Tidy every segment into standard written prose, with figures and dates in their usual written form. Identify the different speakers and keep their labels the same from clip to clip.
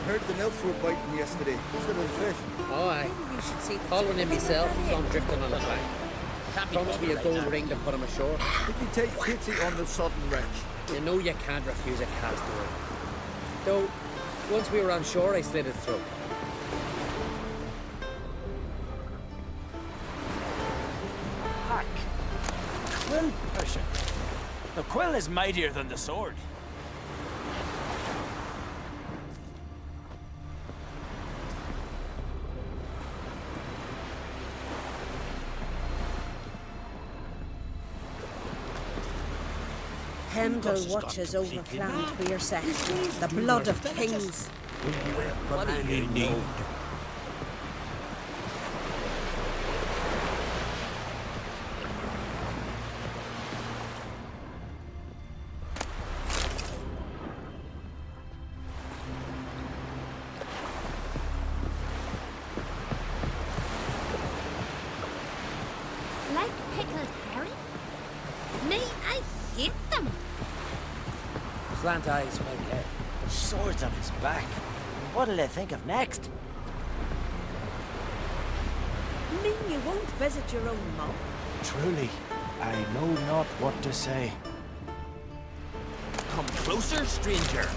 Speaker 1: Heard the nymphs were biting yesterday. Those little fish.
Speaker 2: Oh, aye.
Speaker 3: Maybe we should see.
Speaker 2: Call one in myself, gone drifting on the bank. Promised me a gold ring to put him ashore.
Speaker 1: Did you take pity on the sudden wretch?
Speaker 2: You know you can't refuse a castaway. Though, once we were on shore, I slit his throat.
Speaker 4: Hack. Quill pusher. The quill is mightier than the sword.
Speaker 3: Pendle watches over Clan Queerset, the blood of kings.
Speaker 4: What do you need?
Speaker 5: Like pickled herring? Me, I hate them.
Speaker 2: Slant eyes, my head.
Speaker 4: Swords on his back. What'll they think of next?
Speaker 3: Mean you won't visit your own mum?
Speaker 4: Truly, I know not what to say. Come closer, stranger.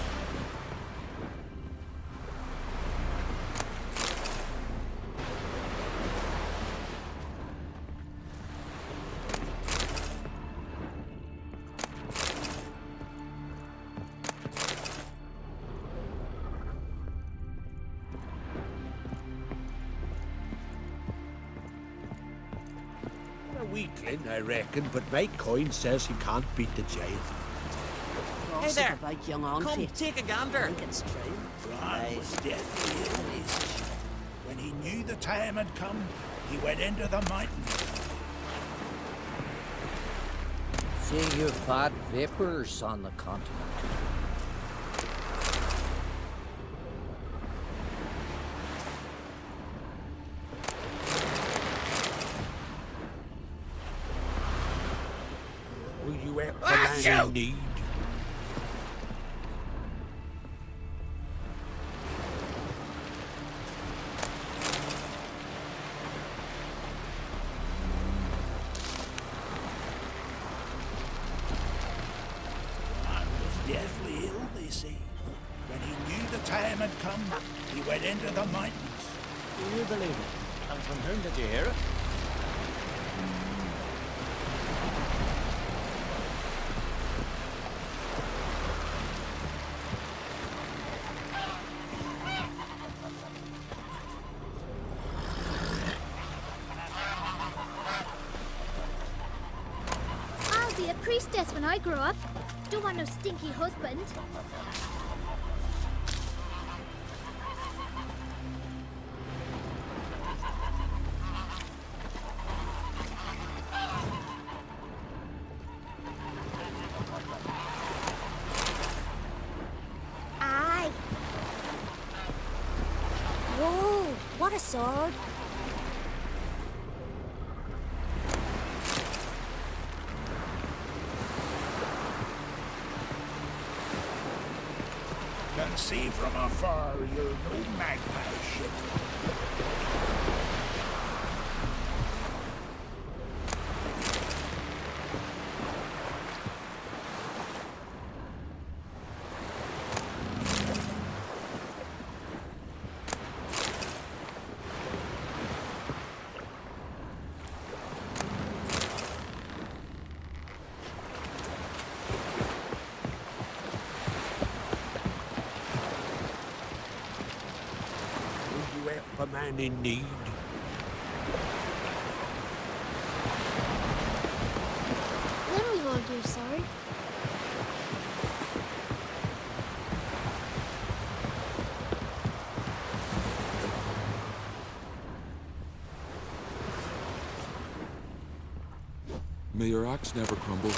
Speaker 6: A weakling, I reckon, but my coin says he can't beat the giant.
Speaker 3: Hey
Speaker 4: there.
Speaker 3: About young Auntie.
Speaker 4: Come, take a gander.
Speaker 3: I think it's true.
Speaker 7: Bran was deathly ill, he said. When he knew the time had come, he went into the mountains.
Speaker 8: See you've bad vapors on the continent.
Speaker 6: Will you help the man in need?
Speaker 7: Bran was deathly ill, they say. When he knew the time had come, he went into the mountains.
Speaker 4: Do you believe it? And from whom did you hear it?
Speaker 5: I'll be a priestess when I grow up. Don't want no stinky husband. Aye. Whoa, what a sword.
Speaker 7: Can see from afar you're no magpie ship.
Speaker 6: Will you help a man in need?
Speaker 5: Then we will do, sorry.
Speaker 9: May your axe never crumble.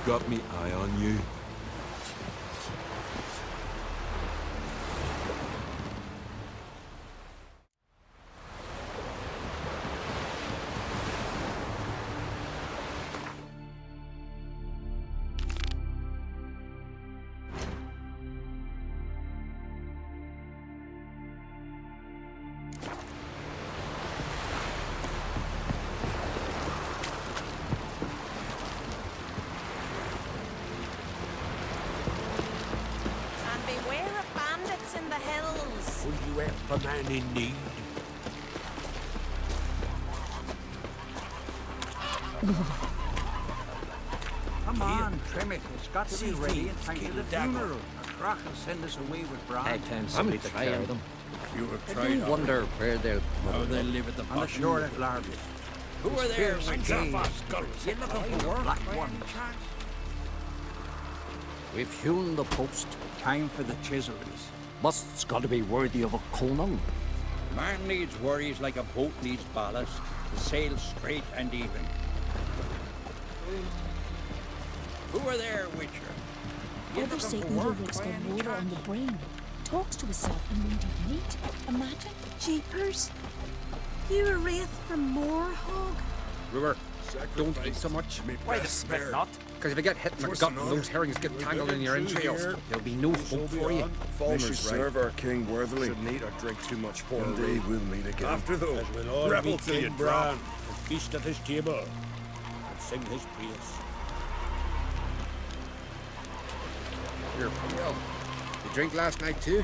Speaker 9: got me eye on you.
Speaker 3: And beware of bandits in the hills.
Speaker 6: Will you help a man in need?
Speaker 10: Come on, trim it. It's got to be
Speaker 4: See
Speaker 10: ready in
Speaker 4: things,
Speaker 10: time for
Speaker 4: kid
Speaker 10: the
Speaker 4: dagger.
Speaker 10: funeral. A crock will send us away with
Speaker 8: I
Speaker 10: Bran.
Speaker 8: can't somebody to carry them.
Speaker 7: You have
Speaker 8: I
Speaker 7: tried
Speaker 8: do wonder where they'll
Speaker 7: how they live at the
Speaker 10: On the
Speaker 7: bottom.
Speaker 10: shore at Larby.
Speaker 8: Who are there?
Speaker 10: Fierce
Speaker 8: Witcher?
Speaker 10: gay.
Speaker 8: You looking for work?
Speaker 10: Black ones.
Speaker 8: We've hewn the post.
Speaker 10: Time for the chisels.
Speaker 8: Must's got to be worthy of a Conan.
Speaker 11: Man needs worries like a boat needs ballast to sail straight and even. Who are there, Witcher?
Speaker 12: Others say Udalric's got water on the brain. Talks to himself and wounded meat. Imagine.
Speaker 3: Jeepers. You a wraith from Moorhog?
Speaker 13: Brewer, don't eat so much.
Speaker 4: Why the spit not?
Speaker 13: Because if you get hit in the gut and those herrings get tangled in your entrails, there'll be no hope for you.
Speaker 1: We should serve our king worthily. Shouldn't eat or drink too much for we will meet again.
Speaker 6: After though,
Speaker 7: As we'll all
Speaker 6: rebel
Speaker 7: meet
Speaker 6: till you
Speaker 7: King
Speaker 6: drop.
Speaker 7: Bran and feast at his table and sing his praise.
Speaker 13: Here, Bill. You drink last night too?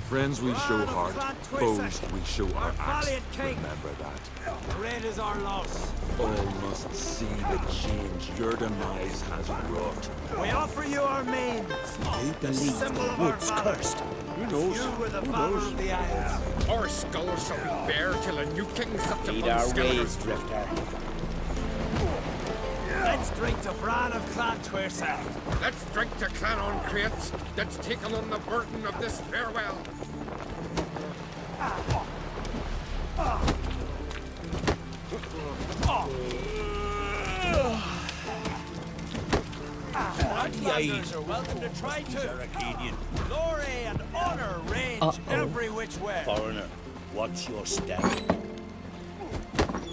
Speaker 9: Friends we show heart, foes we show our axe.
Speaker 4: valiant king.
Speaker 9: Remember that.
Speaker 4: Red is our loss.
Speaker 9: All must see the change your demise has wrought.
Speaker 4: We offer you our manes.
Speaker 6: They believe
Speaker 4: Symbol
Speaker 6: the
Speaker 4: of our
Speaker 6: wood's
Speaker 4: valor.
Speaker 6: cursed. Who knows?
Speaker 4: You were the
Speaker 6: Who
Speaker 4: father
Speaker 6: knows?
Speaker 4: of the Isles.
Speaker 13: Our skulls shall be bare till a new king sets
Speaker 11: Lead
Speaker 13: upon
Speaker 11: our
Speaker 13: skeletons.
Speaker 11: ways, Drifter.
Speaker 4: Let's drink to Bran of Clan Twersa.
Speaker 13: Let's drink to Clan on crates that's taken on the burden of this farewell.
Speaker 4: Outlanders are welcome to try to.
Speaker 7: Arcadian.
Speaker 4: Glory and honor range every which way.
Speaker 7: Foreigner, what's your step?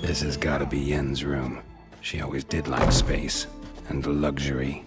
Speaker 14: This has got to be Yen's room. She always did like space and luxury.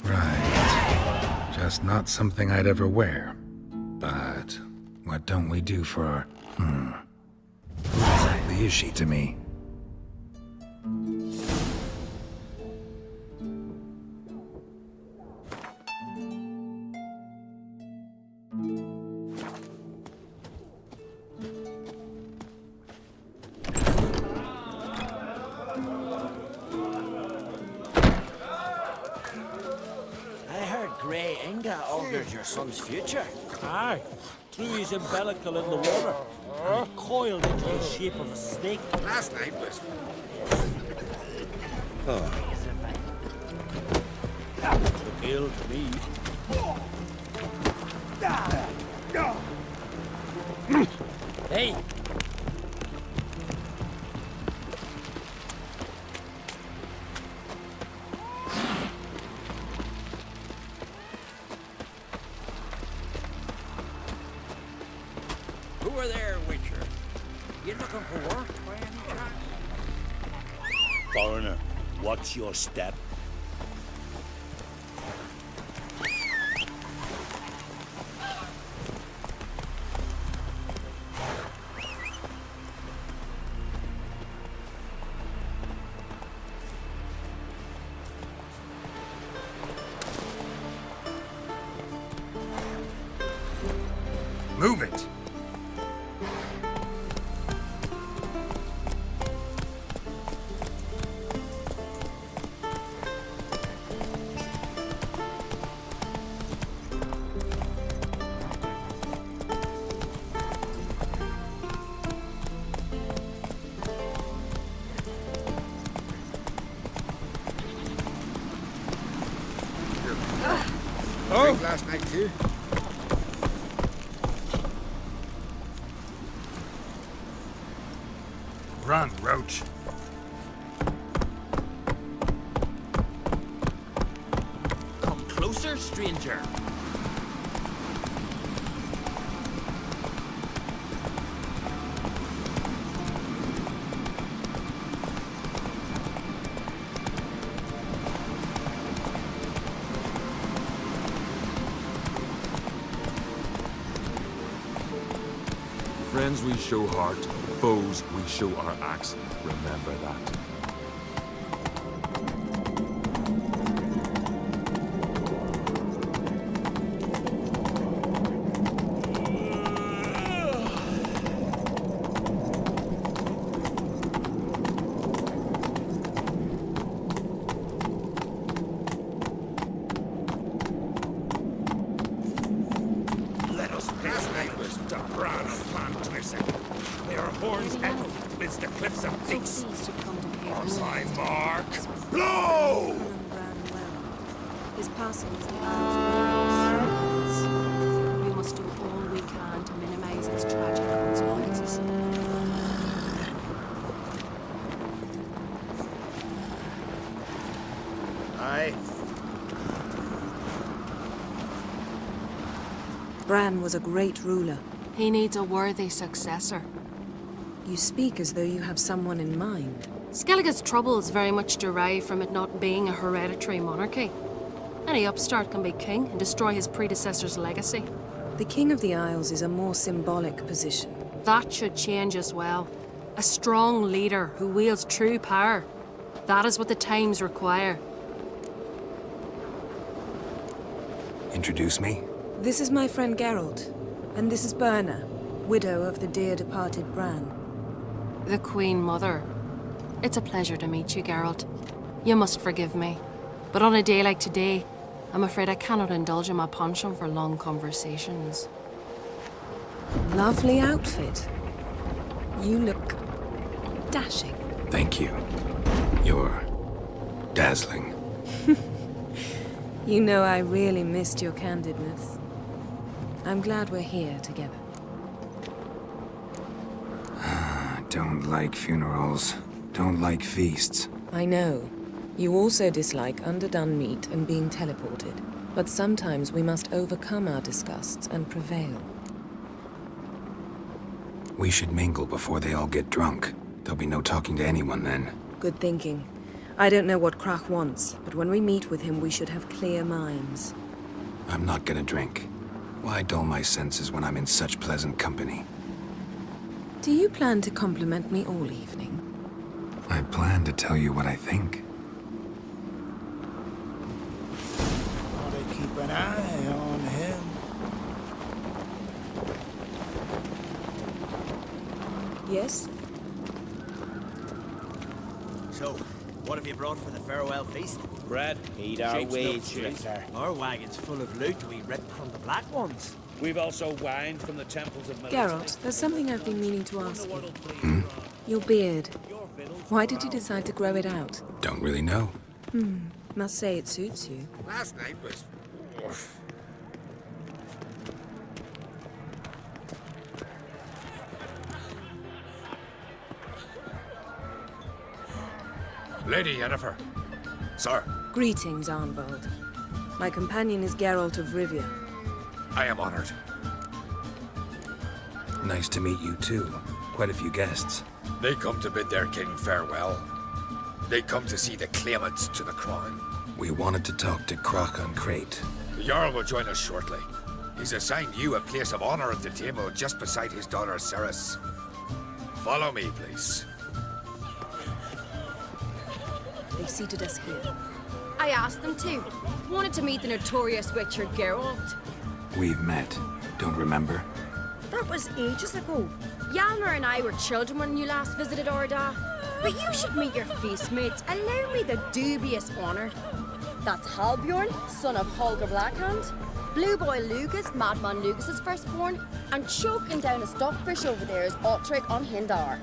Speaker 14: Right. Just not something I'd ever wear. But what don't we do for our... Who exactly is she to me?
Speaker 4: I heard Grey Inga augurs your son's future.
Speaker 7: Aye, threw his umbilical in the water and it coiled into the shape of a snake.
Speaker 13: Last night was...
Speaker 7: Look ill to me.
Speaker 2: Hey!
Speaker 11: Who are there, Witcher? You looking for work by any chance?
Speaker 7: Foreigner, what's your step?
Speaker 1: Move it!
Speaker 13: Drink last night too.
Speaker 1: Run, Roach.
Speaker 4: Come closer, stranger.
Speaker 9: Friends we show heart, foes we show our axe. Remember that.
Speaker 7: Let us pass neighbours to Bran and Clan Misc. Their horns echo amidst the cliffs of Misc. On my mark, blow!
Speaker 15: His passing is the Isles. We must do all we can to minimize its tragic consequences.
Speaker 1: Aye.
Speaker 15: Bran was a great ruler.
Speaker 12: He needs a worthy successor.
Speaker 15: You speak as though you have someone in mind.
Speaker 12: Skellige's troubles very much derive from it not being a hereditary monarchy. Any upstart can be king and destroy his predecessor's legacy.
Speaker 15: The King of the Isles is a more symbolic position.
Speaker 12: That should change as well. A strong leader who wields true power. That is what the times require.
Speaker 14: Introduce me?
Speaker 15: This is my friend Geralt, and this is Berna, widow of the dear departed Bran.
Speaker 12: The Queen Mother. It's a pleasure to meet you, Geralt. You must forgive me. But on a day like today, I'm afraid I cannot indulge in my penchant for long conversations.
Speaker 15: Lovely outfit. You look dashing.
Speaker 14: Thank you. You're dazzling.
Speaker 15: You know I really missed your candidness. I'm glad we're here together.
Speaker 14: Don't like funerals. Don't like feasts.
Speaker 15: I know. You also dislike underdone meat and being teleported. But sometimes we must overcome our disgusts and prevail.
Speaker 14: We should mingle before they all get drunk. There'll be no talking to anyone then.
Speaker 15: Good thinking. I don't know what Krach wants, but when we meet with him, we should have clear minds.
Speaker 14: I'm not gonna drink. Why dull my senses when I'm in such pleasant company?
Speaker 15: Do you plan to compliment me all evening?
Speaker 14: I plan to tell you what I think.
Speaker 7: Gotta keep an eye on him.
Speaker 15: Yes?
Speaker 4: So, what have you brought for the farewell feast?
Speaker 6: Bread.
Speaker 4: Eat
Speaker 6: our wage,
Speaker 4: drifter. Our wagon's full of loot we ripped from the Black Ones.
Speaker 6: We've also wine from the temples of
Speaker 15: Geralt, there's something I've been meaning to ask you. Your beard. Why did you decide to grow it out?
Speaker 14: Don't really know.
Speaker 15: Must say it suits you.
Speaker 13: Last night was... oof. Lady Yennefer. Sir.
Speaker 15: Greetings, Arnvald. My companion is Geralt of Rivia.
Speaker 13: I am honored.
Speaker 14: Nice to meet you too. Quite a few guests.
Speaker 13: They come to bid their king farewell. They come to see the claimants to the crown.
Speaker 14: We wanted to talk to Krach on Crate.
Speaker 13: The Jarl will join us shortly. He's assigned you a place of honor at the table just beside his daughter Ceres. Follow me, please.
Speaker 15: They've seated us here.
Speaker 16: I asked them to. Wanted to meet the notorious Witcher Geralt.
Speaker 14: We've met. Don't remember?
Speaker 3: That was ages ago.
Speaker 16: Yalmer and I were children when you last visited Orda. But you should meet your feast mates. Allow me the dubious honour. That's Halbjorn, son of Holger Blackhand. Blue Boy Lugas, Madman Lugas' firstborn. And choking down a stockfish over there is Otric on Hindar.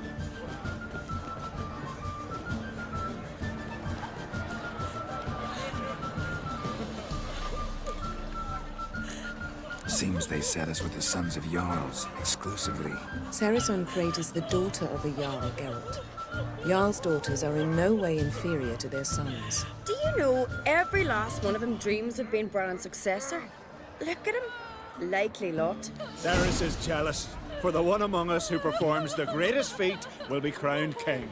Speaker 14: Seems they set us with the sons of Jarls, exclusively.
Speaker 17: Ceres on Crete is the daughter of a Jarl, Geralt. Jarl's daughters are in no way inferior to their sons.
Speaker 16: Do you know every last one of them dreams of being Bran's successor? Look at him. Likely lot.
Speaker 18: Ceres is jealous, for the one among us who performs the greatest feat will be crowned king.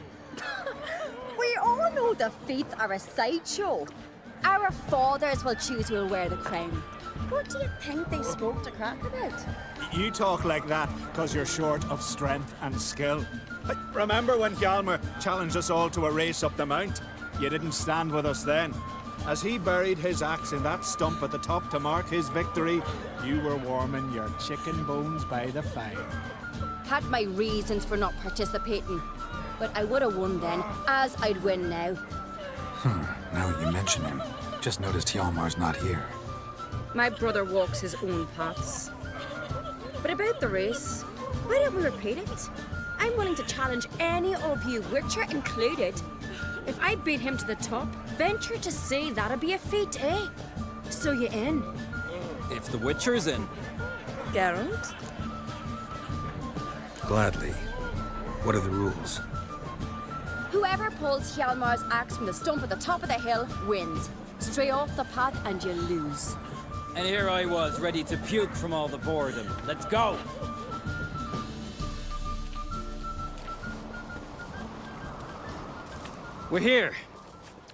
Speaker 16: We all know the feats are a sideshow. Our fathers will choose who will wear the crown. What do you think they spoke to crack about?
Speaker 18: You talk like that because you're short of strength and skill. Remember when Hjalmar challenged us all to a race up the mount? You didn't stand with us then. As he buried his axe in that stump at the top to mark his victory, you were warming your chicken bones by the fire.
Speaker 16: Had my reasons for not participating, but I would have won then, as I'd win now.
Speaker 14: Now you mention him. Just noticed Hjalmar's not here.
Speaker 16: My brother walks his own paths. But about the race, why don't we repeat it? I'm willing to challenge any of you, Witcher included. If I beat him to the top, venture to say that'd be a feat, eh? So you in?
Speaker 19: If the Witcher's in.
Speaker 17: Geralt?
Speaker 14: Gladly. What are the rules?
Speaker 16: Whoever pulls Hjalmar's axe from the stump at the top of the hill wins. Stray off the path and you lose.
Speaker 19: And here I was, ready to puke from all the boredom. Let's go! We're here.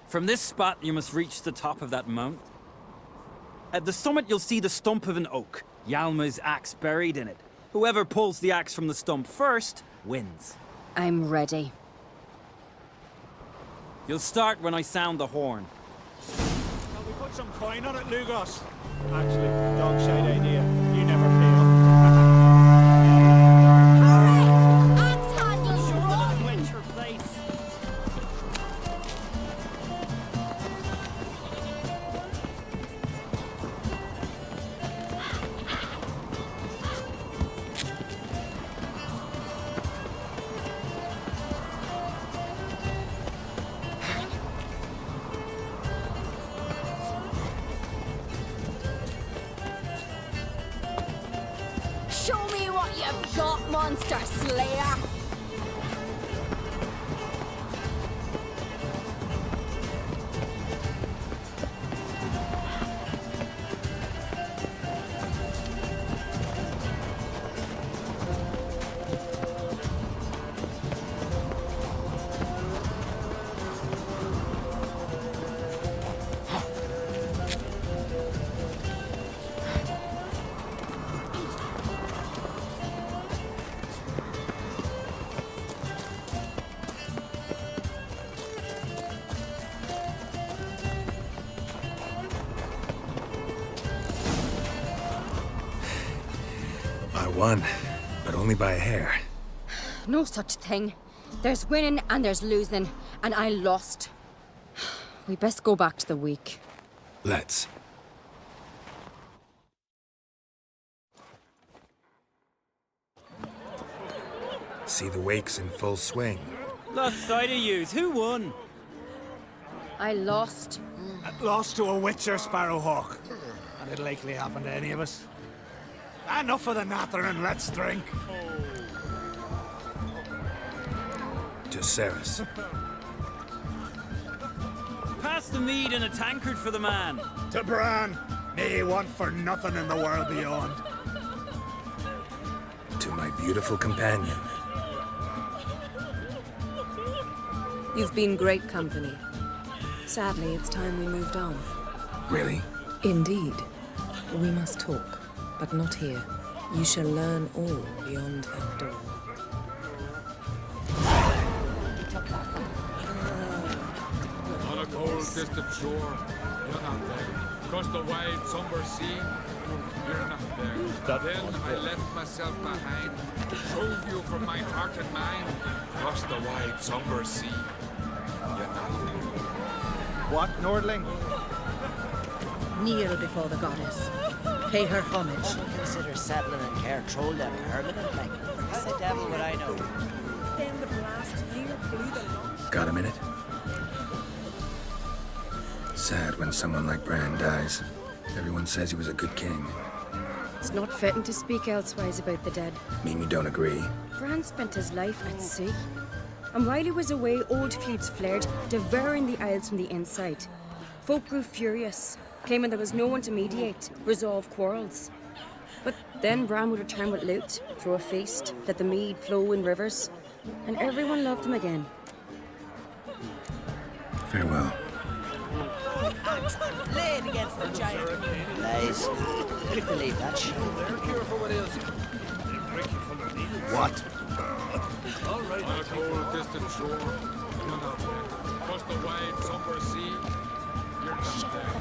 Speaker 19: From this spot, you must reach the top of that mount. At the summit, you'll see the stump of an oak. Hjalmar's axe buried in it. Whoever pulls the axe from the stump first, wins.
Speaker 16: I'm ready.
Speaker 19: You'll start when I sound the horn.
Speaker 18: Shall we put some coin on it, Lugos? Actually, dog shite idea. You never pay up.
Speaker 16: Show me what you've got, monster slayer!
Speaker 14: Won, but only by a hair.
Speaker 16: No such thing. There's winning and there's losing, and I lost. We best go back to the week.
Speaker 14: Let's. See the wakes in full swing.
Speaker 19: Lost sight of yous. Who won?
Speaker 16: I lost.
Speaker 18: Lost to a Witcher, Sparrowhawk. And it'll likely happen to any of us. Enough of the nattering, let's drink.
Speaker 14: To Ceres.
Speaker 19: Pass the mead and a tankard for the man.
Speaker 18: To Bran. May he want for nothing in the world beyond.
Speaker 14: To my beautiful companion.
Speaker 17: You've been great company. Sadly, it's time we moved on.
Speaker 14: Really?
Speaker 17: Indeed. We must talk. But not here. You shall learn all beyond that door.
Speaker 9: On a cold, distant shore, you're not there. Across the wide, somber sea, you're not there. Then I left myself behind, drove you from my heart and mind. Across the wide, somber sea, you're not there.
Speaker 18: What, Nordling?
Speaker 3: Kneel before the goddess. Pay her homage.
Speaker 2: Consider settling in Kaer Trolde permanent, like. How the devil would I know?
Speaker 3: Then the blast year blew the lunch.
Speaker 14: Got a minute? Sad when someone like Bran dies. Everyone says he was a good king.
Speaker 16: It's not fitting to speak elsewise about the dead.
Speaker 14: Mean you don't agree?
Speaker 16: Bran spent his life at sea. And while he was away, old feuds flared, devouring the Isles from the inside. Folk grew furious, claiming there was no one to mediate, resolve quarrels. But then Bran would return with loot, throw a feast, let the mead flow in rivers, and everyone loved him again.
Speaker 14: Farewell.
Speaker 2: Laid against the giant. Lies. Couldn't believe that shit.
Speaker 6: What?
Speaker 9: All right. On a cold, distant shore, you're not there. Across the wide, somber sea, you're not there.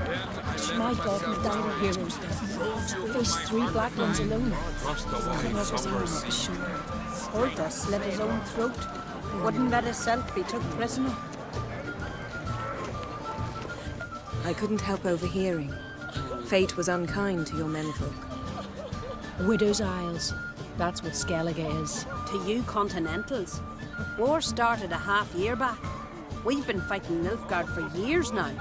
Speaker 9: Then I
Speaker 15: My
Speaker 9: left
Speaker 15: God, we
Speaker 9: myself
Speaker 15: died of
Speaker 9: behind,
Speaker 15: heroes then.
Speaker 9: drove you
Speaker 15: Faced
Speaker 9: from
Speaker 15: 3
Speaker 9: my
Speaker 15: black
Speaker 9: heart
Speaker 15: ones
Speaker 9: and
Speaker 15: alone.
Speaker 9: mind. Across the wide,
Speaker 15: Covers
Speaker 9: somber
Speaker 15: arm up
Speaker 9: sea.
Speaker 15: his shoulder.
Speaker 3: Holder slit his own throat. Wouldn't let himself be took prisoner.
Speaker 17: I couldn't help overhearing. Fate was unkind to your menfolk.
Speaker 15: Widow's Isles. That's what Skellige is.
Speaker 3: To you Continentals. War started a half year back. We've been fighting Nilfgaard for years now.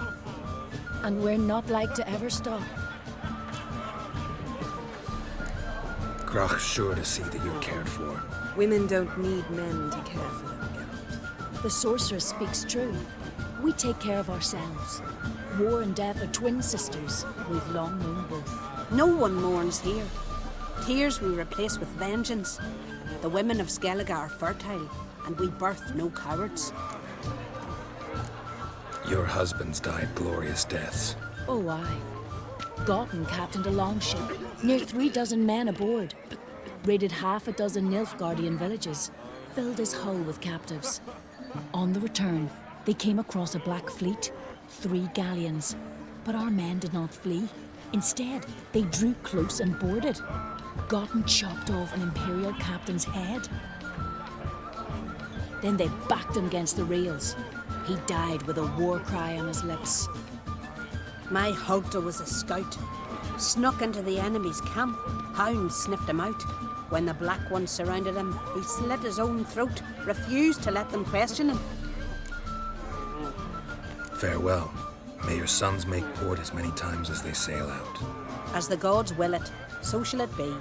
Speaker 15: And we're not like to ever stop.
Speaker 14: Grach's sure to see that you're cared for.
Speaker 17: Women don't need men to care for them, Geralt.
Speaker 15: The sorceress speaks true. We take care of ourselves. War and death are twin sisters. We've long known both.
Speaker 3: No one mourns here. Tears we replace with vengeance. The women of Skellige are fertile, and we birth no cowards.
Speaker 14: Your husbands died glorious deaths.
Speaker 15: Oh, aye. Gotten captained a longship. Near 3 dozen men aboard. Raided half a dozen Nilfgaardian villages. Filled his hull with captives. On the return, they came across a black fleet. 3 galleons. But our men did not flee. Instead, they drew close and boarded. Gotten chopped off an Imperial captain's head. Then they backed him against the rails. He died with a war cry on his lips.
Speaker 3: My Holter was a scout. Snuck into the enemy's camp. Hounds sniffed him out. When the black ones surrounded him, he slit his own throat, refused to let them question him.
Speaker 14: Farewell. May your sons make port as many times as they sail out.
Speaker 3: As the gods will it, so shall it be.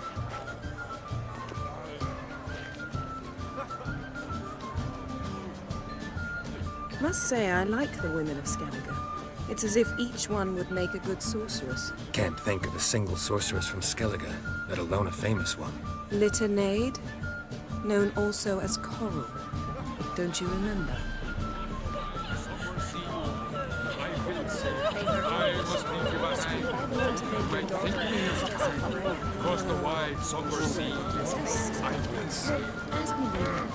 Speaker 17: Must say I like the women of Skellige. It's as if each one would make a good sorceress.
Speaker 14: Can't think of a single sorceress from Skellige, let alone a famous one.
Speaker 17: Litternaid, known also as Coral. Don't you remember?
Speaker 9: Across the wide, somber sea, I will see.
Speaker 15: Ask me later.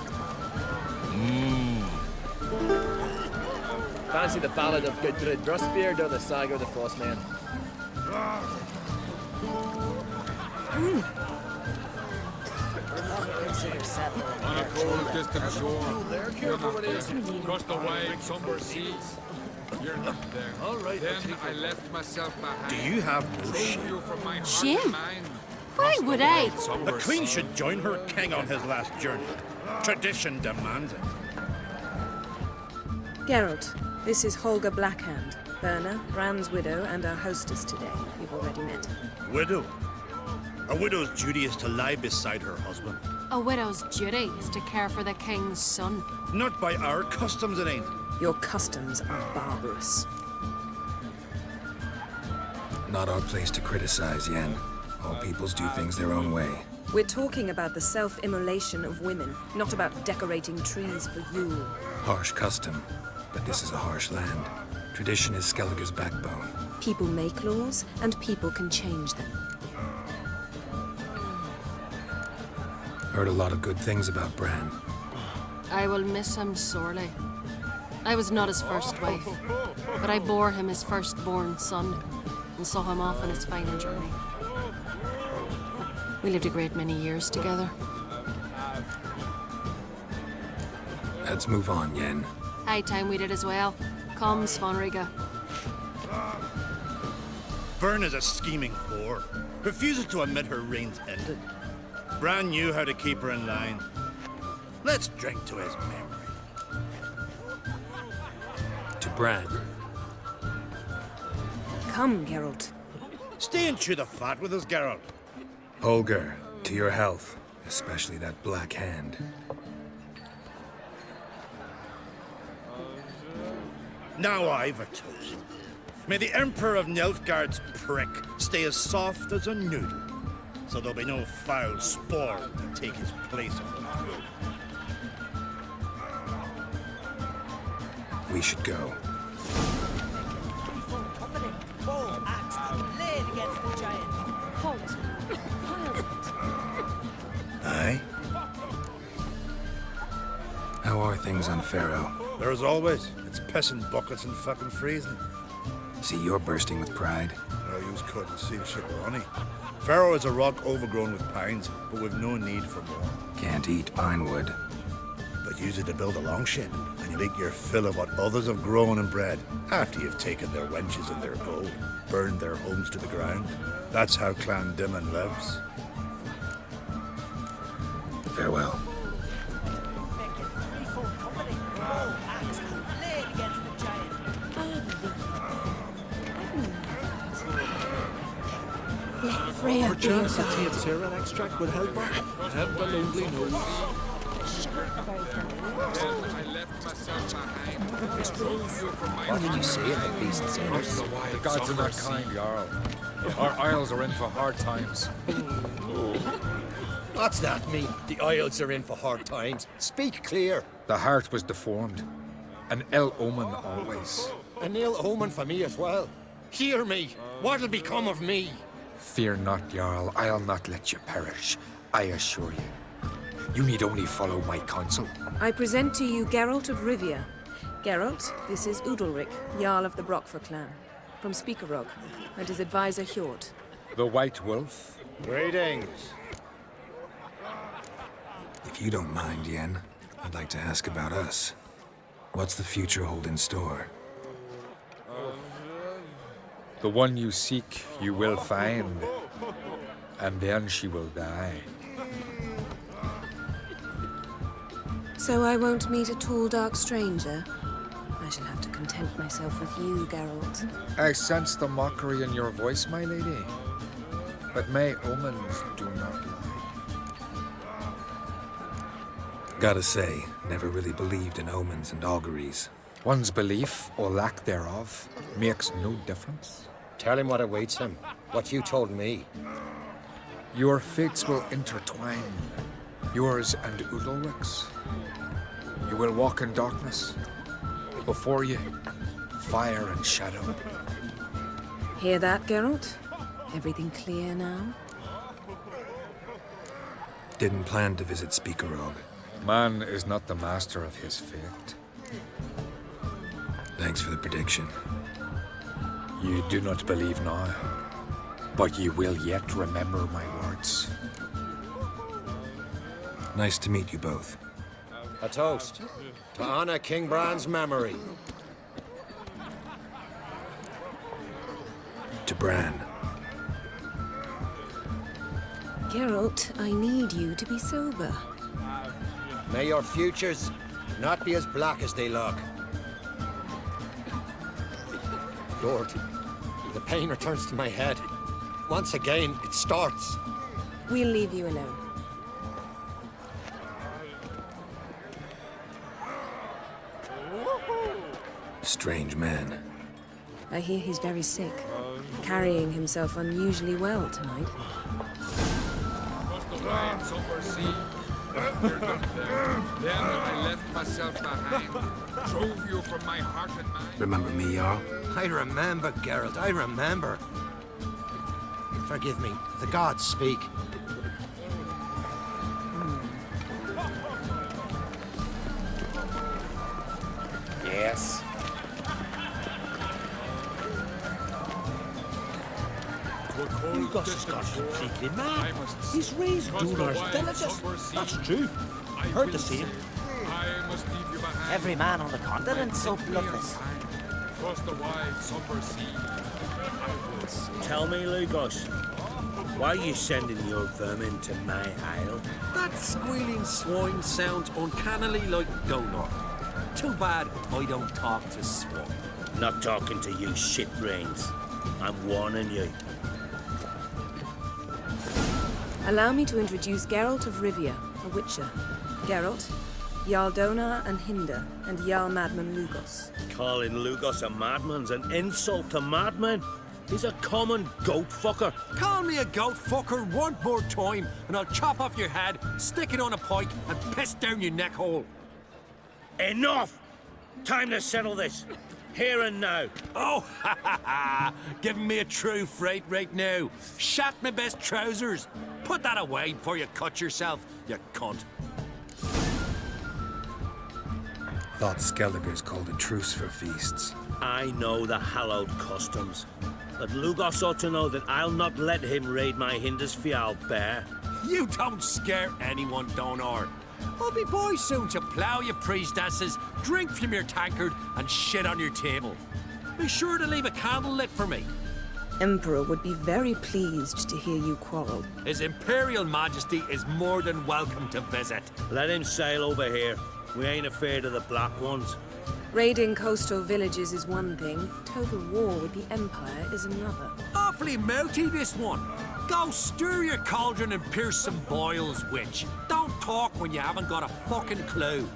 Speaker 2: Fancy the ballad of Gudrid Brustbeard or the saga of the Frostman?
Speaker 9: On a cold, distant shore, you're not there. Across the wide, somber seas, you're not there. All right, then I left myself behind.
Speaker 7: Do you have no shame?
Speaker 9: You from my heart
Speaker 12: Shame?
Speaker 9: and mind.
Speaker 12: Why would I?
Speaker 7: The queen should join her king on his last journey. Tradition demands it.
Speaker 17: Geralt, this is Holger Blackhand, Berna, Bran's widow, and our hostess today. You've already met.
Speaker 7: Widow? A widow's duty is to lie beside her husband.
Speaker 12: A widow's duty is to care for the king's son.
Speaker 7: Not by our customs, it ain't.
Speaker 17: Your customs are barbarous.
Speaker 14: Not our place to criticize, Yen. All peoples do things their own way.
Speaker 17: We're talking about the self-immolation of women, not about decorating trees for Yule.
Speaker 14: Harsh custom, but this is a harsh land. Tradition is Skellige's backbone.
Speaker 17: People make laws, and people can change them.
Speaker 14: Heard a lot of good things about Bran.
Speaker 12: I will miss him sorely. I was not his first wife, but I bore him his firstborn son. and saw him off on his final journey. We lived a great many years together.
Speaker 14: Let's move on, Yen.
Speaker 12: High time we did as well. Come, Svanriga.
Speaker 20: Byrne is a scheming whore. Refuses to admit her reign's ended. Bran knew how to keep her in line. Let's drink to his memory.
Speaker 14: To Bran.
Speaker 17: Come, Geralt.
Speaker 20: Stay and chew the fat with us, Geralt.
Speaker 14: Holger, to your health. Especially that black hand.
Speaker 20: Now I've a toast. May the Emperor of Nilfgaard's prick stay as soft as a noodle, so there'll be no foul spore to take his place on the throne.
Speaker 14: We should go.
Speaker 4: Bow, axe, laid against the giant.
Speaker 15: Halt.
Speaker 14: Aye? How are things on Pharaoh?
Speaker 20: There as always. It's pissing buckets and fucking freezing.
Speaker 14: See, you're bursting with pride.
Speaker 20: No, yous couldn't see shit runny. Pharaoh is a rock overgrown with pines, but we've no need for more.
Speaker 14: Can't eat pine wood.
Speaker 20: But use it to build a longship, and you make your fill of what others have grown and bred, after you've taken their wenches and their gold, burned their homes to the ground. That's how Clan Dimon lives.
Speaker 14: Farewell.
Speaker 3: Let Freya be your
Speaker 6: Perchance a
Speaker 3: guide.
Speaker 6: Sarah extract would help her. Heaven only knows.
Speaker 13: What did you say of the beast's ears?
Speaker 9: The gods are not kind, Jarl. Our isles are in for hard times.
Speaker 8: What's that mean? The Isles are in for hard times. Speak clear.
Speaker 9: The heart was deformed. An ill omen always.
Speaker 8: An ill omen for me as well. Hear me. What'll become of me?
Speaker 9: Fear not, Jarl. I'll not let you perish. I assure you. You need only follow my counsel.
Speaker 17: I present to you Geralt of Rivia. Geralt, this is Udalric, Jarl of the Brockfer clan, from Speakerog, and his advisor Hjort.
Speaker 9: The White Wolf.
Speaker 20: Greetings.
Speaker 14: If you don't mind, Yen, I'd like to ask about us. What's the future hold in store?
Speaker 9: The one you seek, you will find. And then she will die.
Speaker 17: So I won't meet a tall, dark stranger? I shall have to content myself with you, Geralt.
Speaker 9: I sense the mockery in your voice, my lady. But may omens do not lie.
Speaker 14: Gotta say, never really believed in omens and auguries.
Speaker 9: One's belief, or lack thereof, makes no difference.
Speaker 8: Tell him what awaits him. What you told me.
Speaker 9: Your fates will intertwine. Yours and Udalric's. You will walk in darkness. Before you, fire and shadow.
Speaker 17: Hear that, Geralt? Everything clear now?
Speaker 14: Didn't plan to visit Speakerog.
Speaker 9: Man is not the master of his fate.
Speaker 14: Thanks for the prediction.
Speaker 9: You do not believe now, but you will yet remember my words.
Speaker 14: Nice to meet you both.
Speaker 8: A toast to honor King Bran's memory.
Speaker 14: To Bran.
Speaker 17: Geralt, I need you to be sober.
Speaker 8: May your futures not be as black as they look. Lord, the pain returns to my head. Once again, it starts.
Speaker 17: We'll leave you alone.
Speaker 14: Strange man.
Speaker 17: I hear he's very sick, carrying himself unusually well tonight.
Speaker 9: Then I left myself behind, drove you from my heart and mind.
Speaker 14: Remember me, Jarl?
Speaker 8: I remember, Geralt, I remember. Forgive me, the gods speak.
Speaker 9: Yes.
Speaker 6: Lugos has gone completely mad. He's raised Dunar's villages. That's true. Heard the same.
Speaker 4: Every man on the continent's so bloodless.
Speaker 9: Across the wide somber sea.
Speaker 6: Tell me, Lugos, why are you sending your vermin to my isle?
Speaker 21: That squealing swine sounds uncannily like Donar. Too bad I don't talk to swine.
Speaker 6: Not talking to you, shit brains. I'm warning you.
Speaker 17: Allow me to introduce Geralt of Rivia, a witcher. Geralt, Jarl Donar and Hinder, and Jarl Madman Lugos.
Speaker 6: Calling Lugos a madman's an insult to madmen. He's a common goat fucker.
Speaker 21: Call me a goat fucker one more time, and I'll chop off your head, stick it on a pike, and piss down your neck hole.
Speaker 6: Enough! Time to settle this. Here and now.
Speaker 21: Oh, ha ha ha! Giving me a true fright right now. Shat my best trousers. Put that away before you cut yourself, you cunt.
Speaker 14: Thought Skelliger's called a truce for feasts.
Speaker 6: I know the hallowed customs, but Lugos ought to know that I'll not let him raid my Hindisfial bear.
Speaker 21: You don't scare anyone, Donar. I'll be boy soon to plough you priestesses, drink from your tankard, and shit on your table. Be sure to leave a candle lit for me.
Speaker 17: Emperor would be very pleased to hear you quarrel.
Speaker 21: His Imperial Majesty is more than welcome to visit.
Speaker 6: Let him sail over here. We ain't afraid of the Black Ones.
Speaker 17: Raiding coastal villages is one thing. Total war with the Empire is another.
Speaker 21: Awfully mouty, this one. Go stir your cauldron and pierce some boils, witch. Don't talk when you haven't got a fucking clue.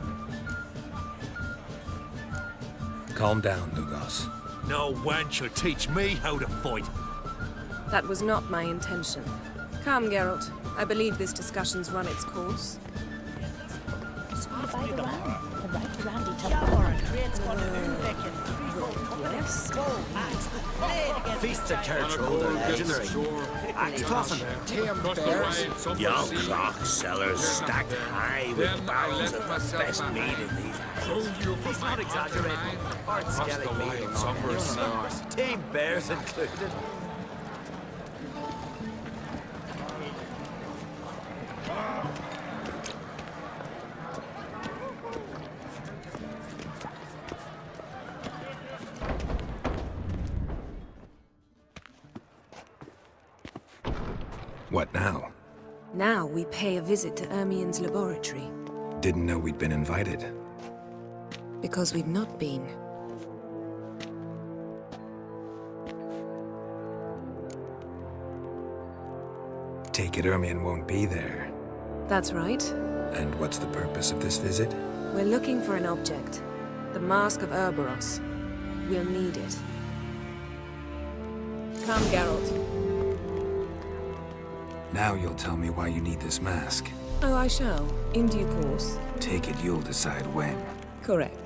Speaker 14: Calm down, Lugos.
Speaker 21: No wench will teach me how to fight.
Speaker 17: That was not my intention. Come, Geralt. I believe this discussion's run its course.
Speaker 15: By the round, the right around each other.
Speaker 21: Feasts at Kaer Trolde, legendary. Axe tossing, tame bears.
Speaker 6: Young clock sellers stacked high with barrels of the best meat in these isles.
Speaker 4: He's not exaggerating. Hard skelly meat. Tame bears included.
Speaker 14: What now?
Speaker 17: Now we pay a visit to Ermien's laboratory.
Speaker 14: Didn't know we'd been invited.
Speaker 17: Because we've not been.
Speaker 14: Take it Ermien won't be there.
Speaker 17: That's right.
Speaker 14: And what's the purpose of this visit?
Speaker 17: We're looking for an object. The Mask of Urboros. We'll need it. Come, Geralt.
Speaker 14: Now you'll tell me why you need this mask.
Speaker 17: Oh, I shall. In due course.
Speaker 14: Take it you'll decide when.
Speaker 17: Correct.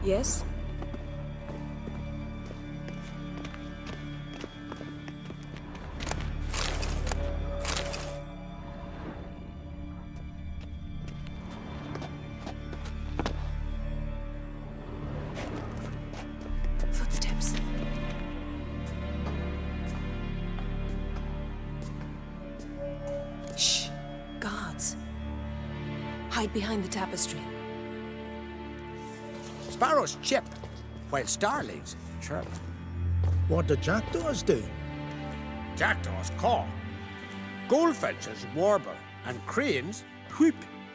Speaker 17: Yes? Footsteps. Shh. Guards. Hide behind the tapestry.
Speaker 10: Sparrows chip, while starlings chirp.
Speaker 20: What do jackdaws do?
Speaker 10: Jackdaws caw. Goldfinches warble, and cranes whoop,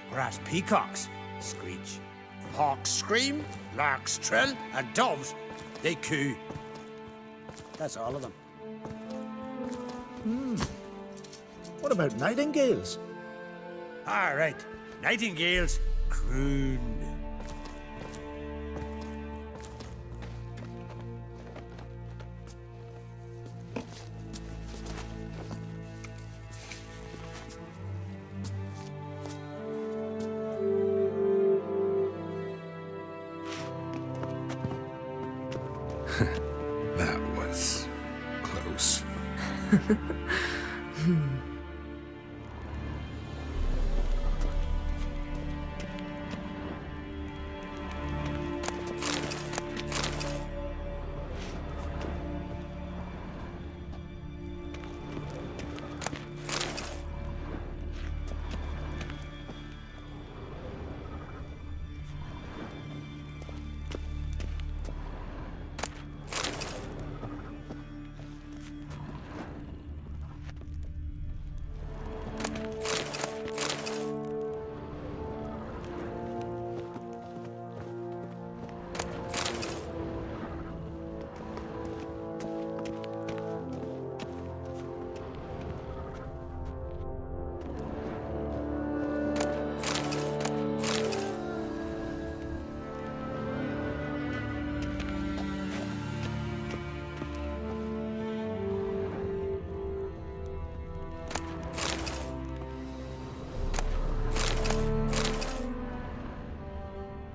Speaker 10: whereas peacocks screech. Hawks scream, larks trill, and doves, they coo. That's all of them.
Speaker 20: What about nightingales?
Speaker 10: All right, nightingales croon.
Speaker 14: That was close.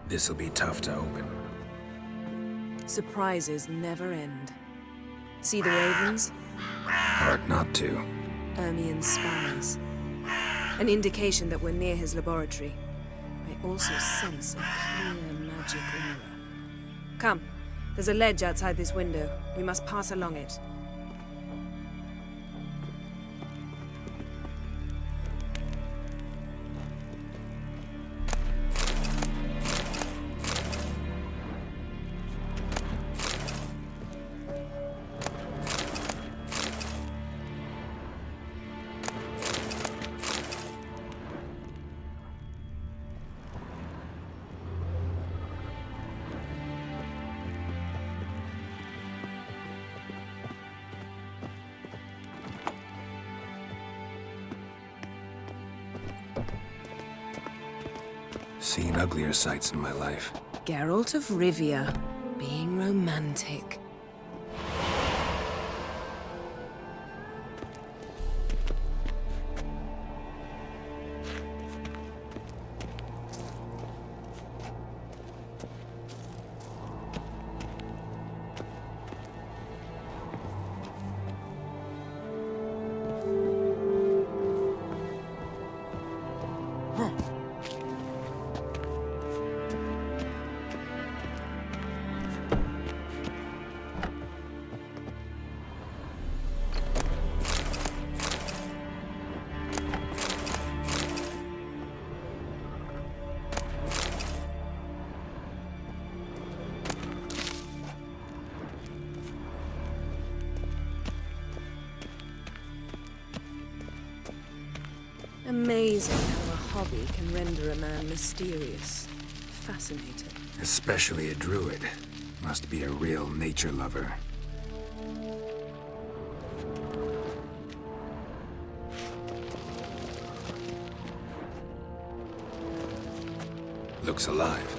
Speaker 14: This'll be tough to open.
Speaker 17: Surprises never end. See the ravens?
Speaker 14: Hard not to.
Speaker 17: Ermian's spies. An indication that we're near his laboratory. I also sense a clear magic aura. Come, there's a ledge outside this window. We must pass along it.
Speaker 14: Seen uglier sights in my life.
Speaker 17: Geralt of Rivia, being romantic. Amazing how a hobby can render a man mysterious. Fascinating.
Speaker 14: Especially a druid. Must be a real nature lover. Looks alive.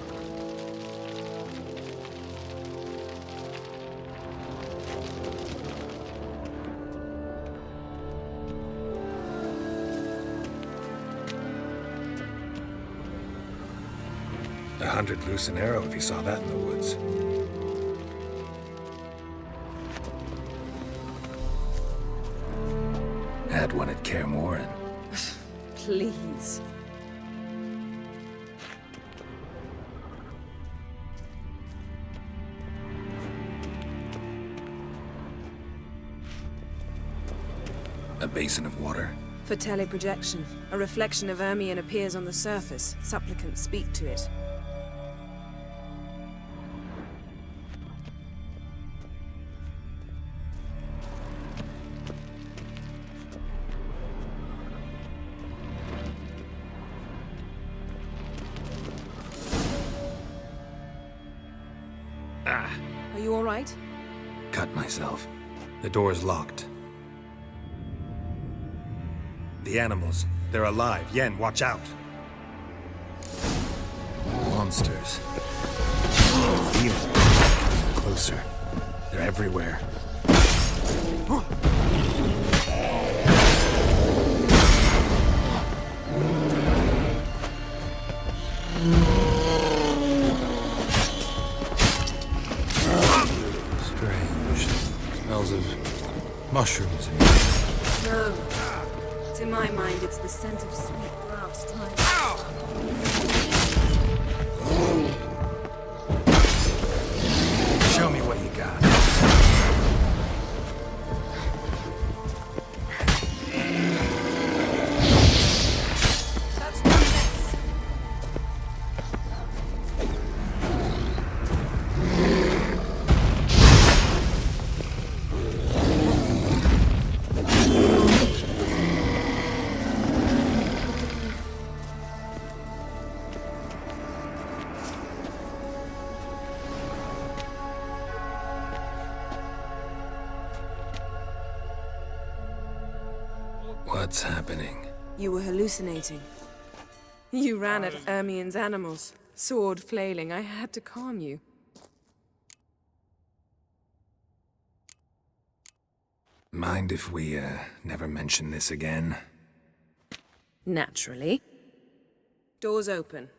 Speaker 14: 100 loose an arrow if you saw that in the woods. Had one at Kaer.
Speaker 17: Please.
Speaker 14: A basin of water.
Speaker 17: For teleprojection, a reflection of Ermion appears on the surface. Supplicants speak to it. Are you all right?
Speaker 14: Cut myself. The door's locked. The animals. They're alive. Yen, watch out. Monsters. Feel it. Closer. They're everywhere. Strange. Smells of mushrooms in here.
Speaker 17: No. To my mind, it's the scent of sweet grass trying.
Speaker 14: Show me what you got.
Speaker 17: That's done this.
Speaker 14: What's happening?
Speaker 17: You were hallucinating. You ran at Ermion's animals, sword flailing. I had to calm you.
Speaker 14: Mind if we, never mention this again?
Speaker 17: Naturally. Doors open.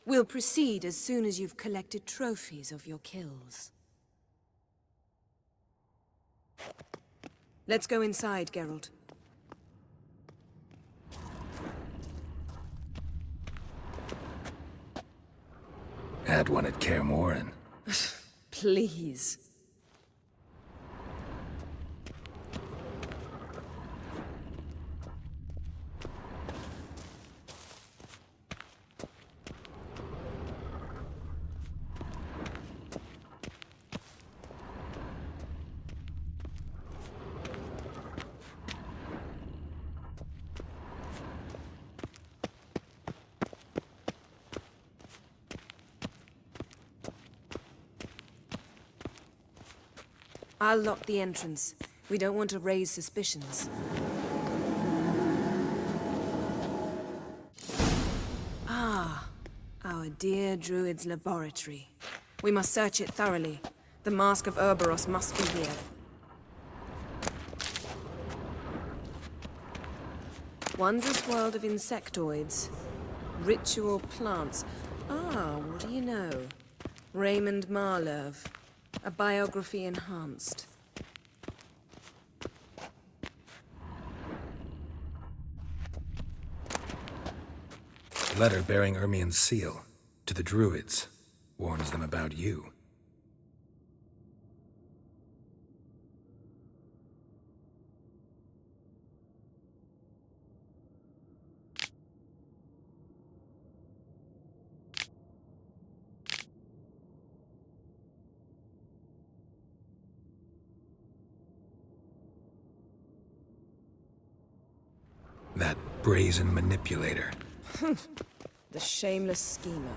Speaker 17: We'll proceed as soon as you've collected trophies of your kills. Let's go inside, Geralt.
Speaker 14: Had one at Kaer.
Speaker 17: Please. I'll lock the entrance. We don't want to raise suspicions. Ah, our dear druid's laboratory. We must search it thoroughly. The Mask of Ouroboros must be here. Wondrous world of insectoids. Ritual plants. Ah, what do you know? Raymond Marlove. A biography enhanced.
Speaker 14: Letter bearing Ermion's seal to the druids. Warns them about you. That brazen manipulator.
Speaker 17: The shameless schemer.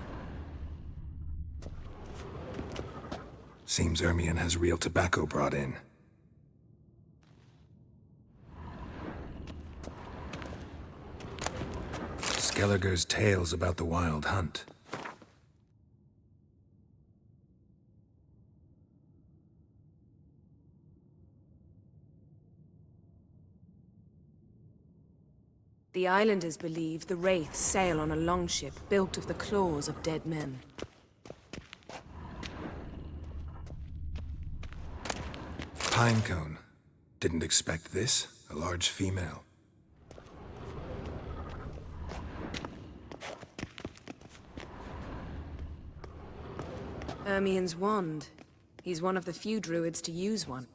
Speaker 14: Seems Ermion has real tobacco brought in. Skelliger's tales about the Wild Hunt.
Speaker 17: The islanders believe the wraiths sail on a longship built of the claws of dead men.
Speaker 14: Pinecone. Didn't expect this. A large female.
Speaker 17: Ermien's wand. He's one of the few druids to use one.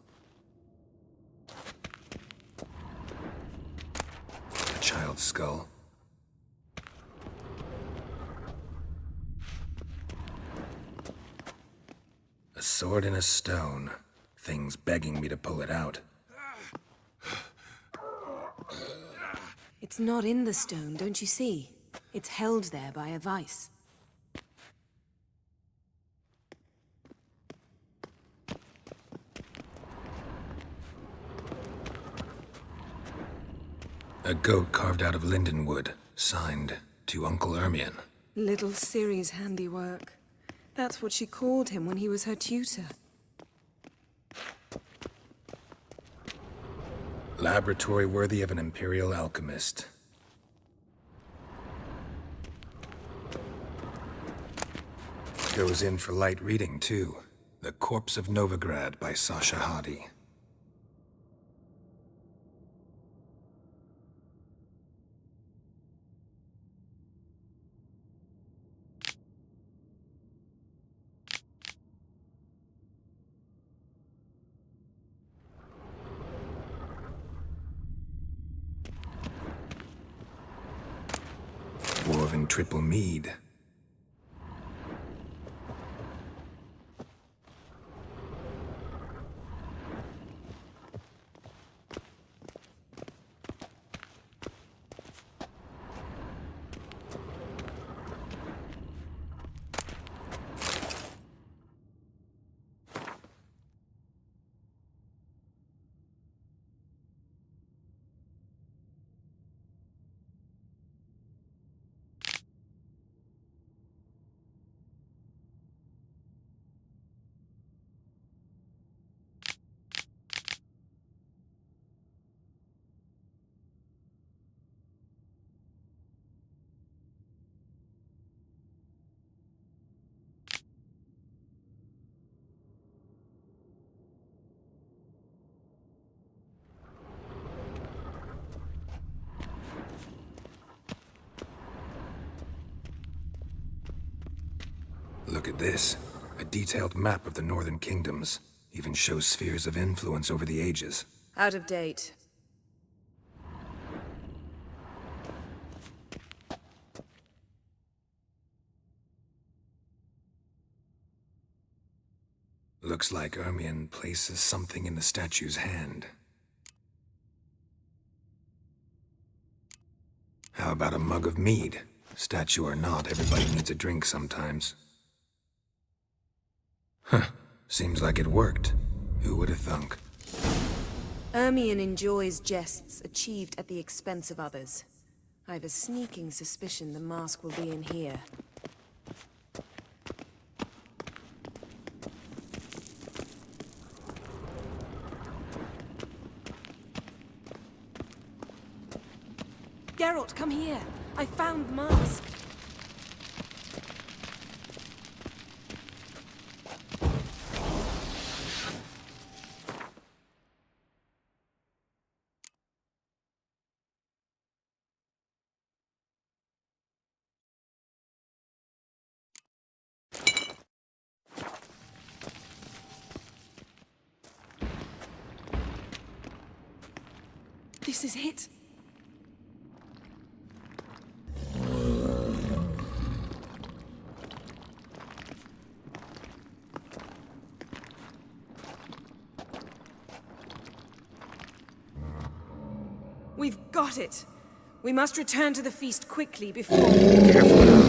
Speaker 14: A child's skull. A sword in a stone. Thing's begging me to pull it out.
Speaker 17: It's not in the stone, don't you see? It's held there by a vice.
Speaker 14: A goat carved out of lindenwood, signed to Uncle Ermien.
Speaker 17: Little Ciri's handiwork. That's what she called him when he was her tutor.
Speaker 14: Laboratory worthy of an imperial alchemist. Goes in for light reading, too. The Corpse of Novigrad by Sasha Hadi. Dwarven triple mead. Look at this. A detailed map of the northern kingdoms. Even shows spheres of influence over the ages.
Speaker 17: Out of date.
Speaker 14: Looks like Ermien places something in the statue's hand. How about a mug of mead? Statue or not, everybody needs a drink sometimes. Huh. Seems like it worked. Who would have thunk?
Speaker 17: Ermien enjoys jests achieved at the expense of others. I've a sneaking suspicion the mask will be in here. Geralt, come here! I found the mask! This is it! We've got it! We must return to the feast quickly before...
Speaker 14: Careful now.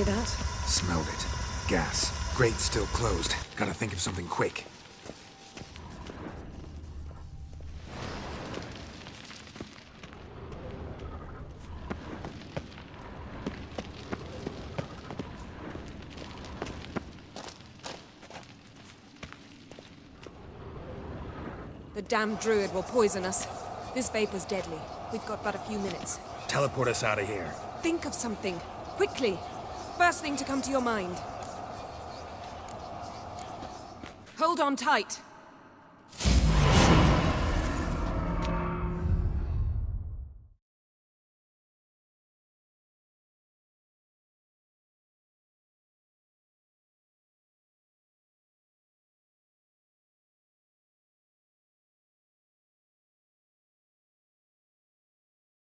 Speaker 17: hear that?
Speaker 14: Smelled it. Gas. Grate's still closed. Gotta think of something quick.
Speaker 17: The damned druid will poison us. This vapor's deadly. We've got but a few minutes.
Speaker 14: Teleport us out of here.
Speaker 17: Think of something. Quickly. First thing to come to your mind. Hold on tight.